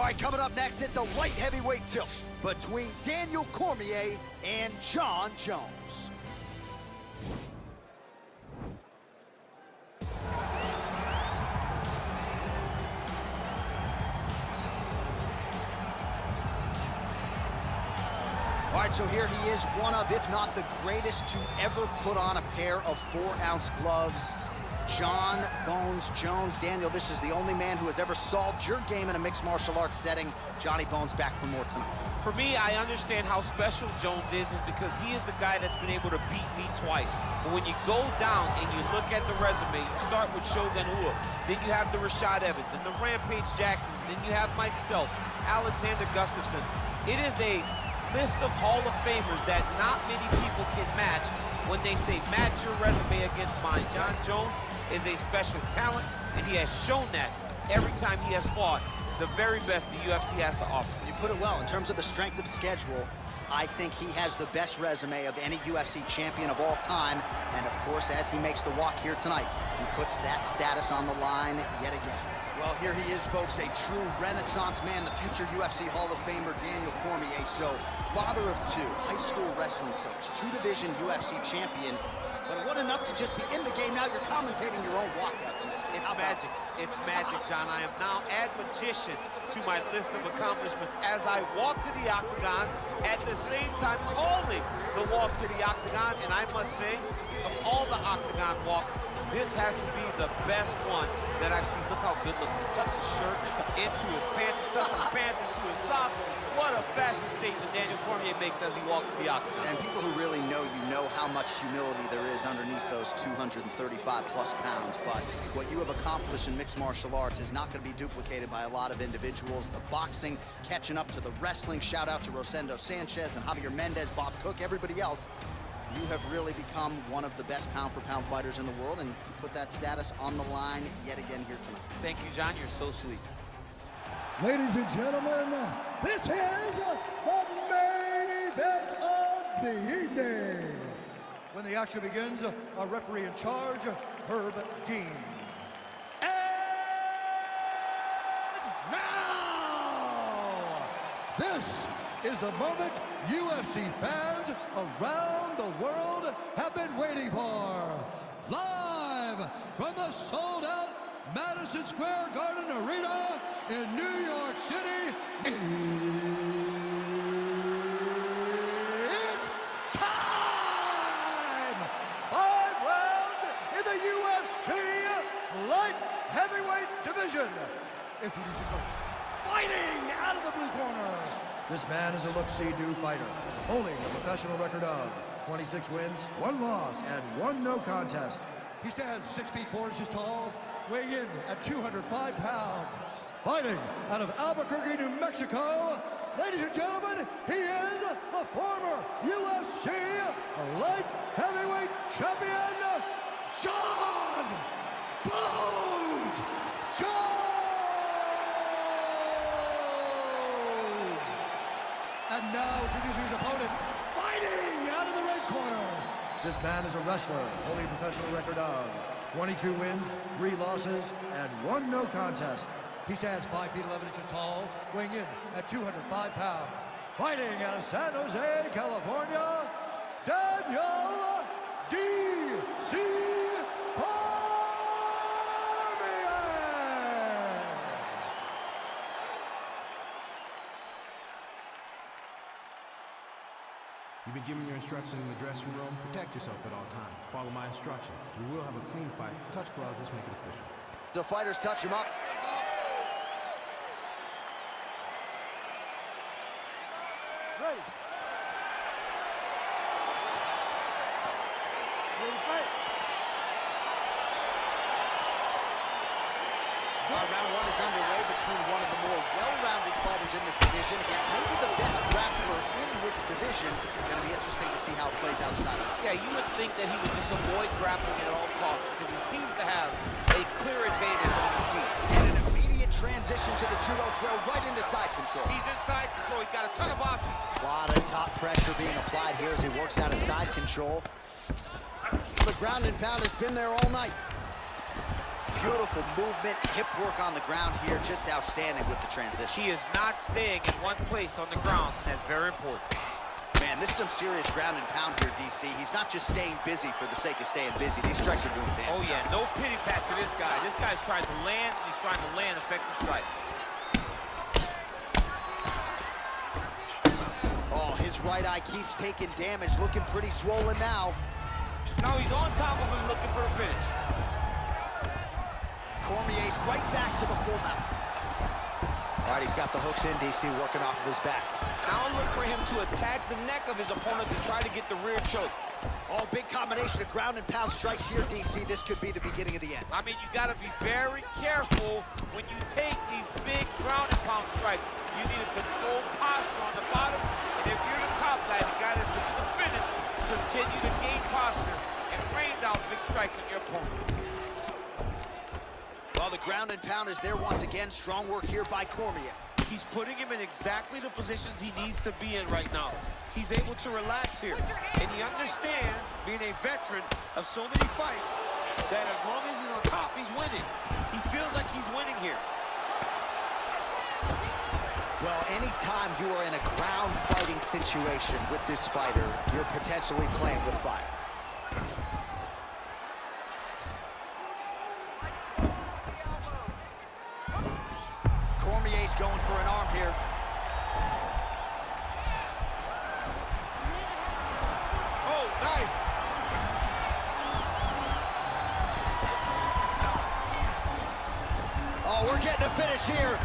right, coming up next, it's a light heavyweight tilt between Daniel Cormier and Jon Jones. All right, so here he is, one of, if not the greatest to ever put on a pair of 4-ounce gloves. Jon Bones Jones. Daniel, this is the only man who has ever solved your game in a mixed martial arts setting. Johnny Bones back for more tonight. For me, I understand how special Jones is because he is the guy that's been able to beat me twice. But when you go down and you look at the resume, you start with Shogun Rua, then you have the Rashad Evans, and the Rampage Jackson, then you have myself, Alexander Gustafsson. It is a list of Hall of Famers that not many people can match when they say match your resume against mine. Jon Jones is a special talent, and he has shown that every time he has fought the very best the UFC has to offer. You put it well. In terms of the strength of schedule, I think he has the best resume of any UFC champion of all time. And of course, as he makes the walk here tonight, he puts that status on the line yet again. Well, here he is, folks, a true renaissance man, the future UFC Hall of Famer, Daniel Cormier. So, father of two, high school wrestling coach, two-division UFC champion. But it wasn't enough to just be in the game. Now you're commentating your own walkout. It's magic. It's magic, John. I am now add magician to my list of accomplishments as I walk to the octagon, at the same time calling the walk to the octagon. And I must say, of all the octagon walks, this has to be the best one that I've seen. Look how good looking. Tucks his shirt into his pants, tucks his pants into his socks. What a fashion statement Daniel Cormier makes as he walks to the octagon. And people who really know you know how much humility there is underneath those 235-plus pounds. But what you have accomplished in mixed martial arts is not going to be duplicated by a lot of individuals. The boxing, catching up to the wrestling. Shout out to Rosendo Sanchez and Javier Mendez, Bob Cook, everybody else. You have really become one of the best pound-for-pound fighters in the world, and you put that status on the line yet again here tonight. Thank you, John. You're so sweet. Ladies and gentlemen, this is the main event of the evening. When the action begins, our referee in charge, Herb Dean. And now, this is the moment UFC fans around the world have been waiting for. Live from the sold-out Madison Square Garden Arena in New York City, it's time! 5 rounds in the UFC light heavyweight division. Introducing first, fighting out of the blue corner. This man is a look-see-do fighter, holding a professional record of 26 wins, 1 loss, and 1 no contest. He stands 6 feet 4 inches tall, weighing in at 205 pounds. Fighting out of Albuquerque, New Mexico, ladies and gentlemen, he is the former UFC light heavyweight champion, Jon Bones Jones! And now introducing his opponent, fighting out of the red corner. This man is a wrestler, holding a professional record of 22 wins, 3 losses, and 1 no contest. He stands 5 feet 11 inches tall, weighing in at 205 pounds. Fighting out of San Jose, California, Daniel D.C. You've been given your instructions in the dressing room. Protect yourself at all times. Follow my instructions. We will have a clean fight. Touch gloves, let's make it official. The fighters touch him up. Ready. Ready to fight. Round 1 is underway between one of the more well-rounded fighters in this division against maybe the best grappler in this division. Going to be interesting to see how it plays outside of this. Yeah, you would think that he would just avoid grappling at all costs because he seems to have a clear advantage on the feet. And an immediate transition to the judo throw right into side control. He's in side control. He's got a ton of options. A lot of top pressure being applied here as he works out of side control. The ground and pound has been there all night. Beautiful movement, hip work on the ground here, just outstanding with the transition. He is not staying in one place on the ground. That's very important. Man, this is some serious ground and pound here, DC. He's not just staying busy for the sake of staying busy. These strikes are doing damage. Oh, yeah, no pity pat to this guy. This guy's trying to land, and he's trying to land effective strikes. Oh, his right eye keeps taking damage, looking pretty swollen now. Now he's on top of him looking for a finish. Cormier's right back to the full mount. All right, he's got the hooks in, DC, working off of his back. Now look for him to attack the neck of his opponent to try to get the rear choke. Oh, big combination of ground and pound strikes here, DC. This could be the beginning of the end. I mean, you got to be very careful when you take these big ground and pound strikes. You need a controlled posture on the bottom, and if you're the top guy, the guy that's going to finish, continue to gain posture and rain down big strikes on your opponent. Well, the ground and pound is there once again. Strong work here by Cormier. He's putting him in exactly the positions he needs to be in right now. He's able to relax here, and he understands, being a veteran of so many fights, that as long as he's on top, he's winning. He feels like he's winning here. Well, anytime you are in a ground fighting situation with this fighter, you're potentially playing with fire. Cormier's going for an arm here. Oh, nice. Oh, we're getting a finish here.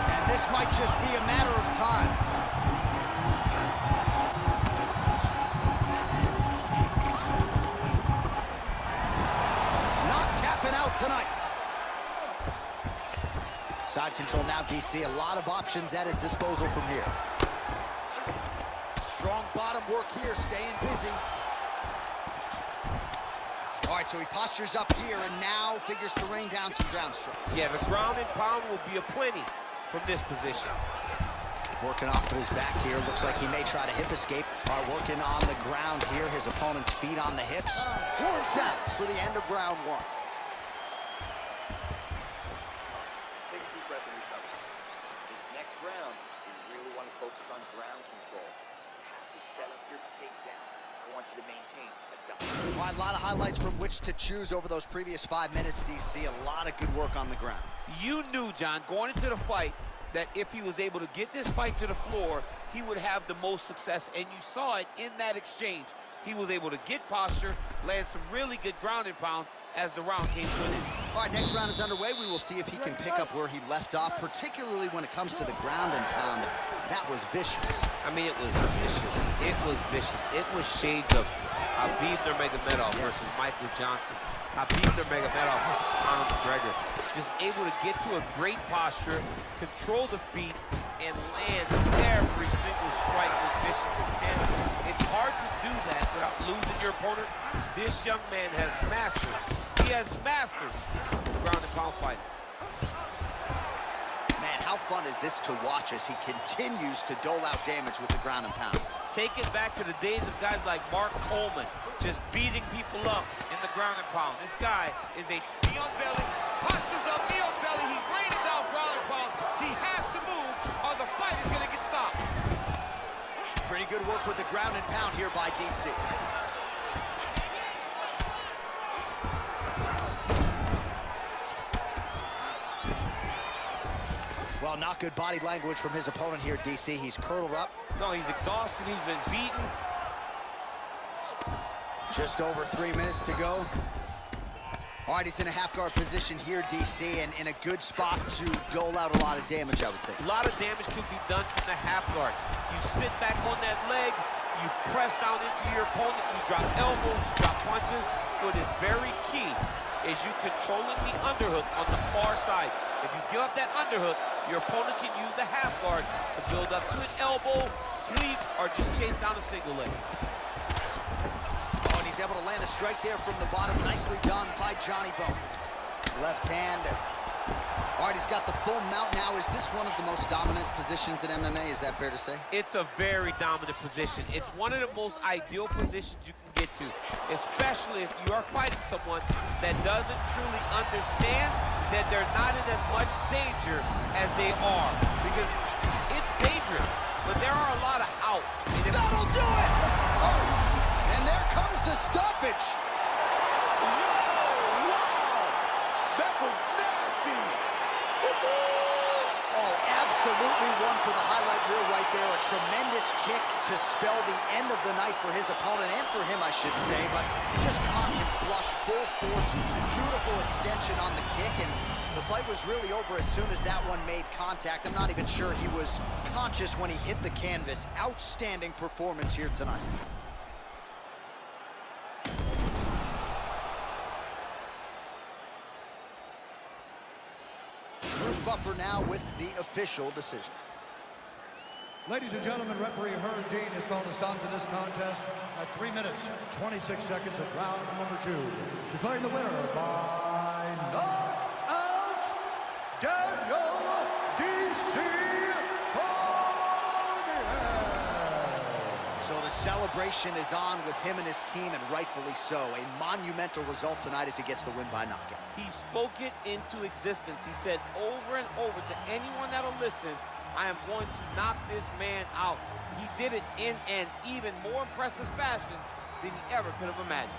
And this might just be a matter of time. Tonight. Side control now, DC. A lot of options at his disposal from here. Strong bottom work here, staying busy. All right, so he postures up here and now figures to rain down some ground strikes. Yeah, the ground and pound will be aplenty from this position. Working off of his back here. Looks like he may try to hip escape. All right, working on the ground here. His opponent's feet on the hips. Horn sounds for the end of round one. Round, you really want to focus on ground control. You have to set up your takedown. I want you to maintain a dominant. All right, a lot of highlights from which to choose over those previous 5 minutes, DC. A lot of good work on the ground. You knew, John, going into the fight, that if he was able to get this fight to the floor, he would have the most success, and you saw it in that exchange. He was able to get posture, land some really good ground and pound as the round came to an end. All right, next round is underway. We will see if he can pick up where he left off, particularly when it comes to the ground and pound. That was vicious. I mean, it was vicious. It was vicious. It was shades of Khabib Nurmagomedov versus Michael Johnson. Khabib Nurmagomedov versus Conor McGregor. Just able to get to a great posture, control the feet, and land every single strike with vicious intent. It's hard to do that without losing your opponent. This young man has mastered. He has mastered ground and pound fighting. Man, how fun is this to watch as he continues to dole out damage with the ground and pound? Take it back to the days of guys like Mark Coleman, just beating people up in the ground and pound. This guy is a knee on belly, postures up, knee on belly. He's raining down ground and pound. He has to move or the fight is going to get stopped. Pretty good work with the ground and pound here by DC. Well, not good body language from his opponent here, DC. He's curled up. No, he's exhausted. He's been beaten. Just over 3 minutes to go. All right, he's in a half-guard position here, DC, and in a good spot to dole out a lot of damage, I would think. A lot of damage could be done from the half guard. You sit back on that leg, you press down into your opponent, you drop elbows, you drop punches. What is very key is you controlling the underhook on the far side. If you give up that underhook, your opponent can use the half guard to build up to an elbow, sweep, or just chase down a single leg. Oh, and he's able to land a strike there from the bottom. Nicely done by Johnny Bone. Left hand All right, he's got the full mount now. Is this one of the most dominant positions in MMA? Is that fair to say? It's a very dominant position. It's one of the most ideal positions you can get to, especially if you are fighting someone that doesn't truly understand that they're not in as much danger as they are. Because it's dangerous, but there are a lot of outs. That'll do it! Oh, and there comes the stoppage. That was nasty! Oh, absolutely one for the highlight reel right there. A tremendous kick to spell the end of the night for his opponent, and for him, I should say, but just caught him flush, full force, beautiful extension on the kick, and the fight was really over as soon as that one made contact. I'm not even sure he was conscious when he hit the canvas. Outstanding performance here tonight. Bruce Buffer now with the official decision. Ladies and gentlemen, referee Herb Dean has called a stop to this contest at 3 minutes, 26 seconds of round number 2. Declaring the winner by knockout, Daniel D.C. Cormier. So the celebration is on with him and his team, and rightfully so. A monumental result tonight as he gets the win by knockout. He spoke it into existence. He said over and over to anyone that'll listen, I am going to knock this man out. He did it in an even more impressive fashion than he ever could have imagined.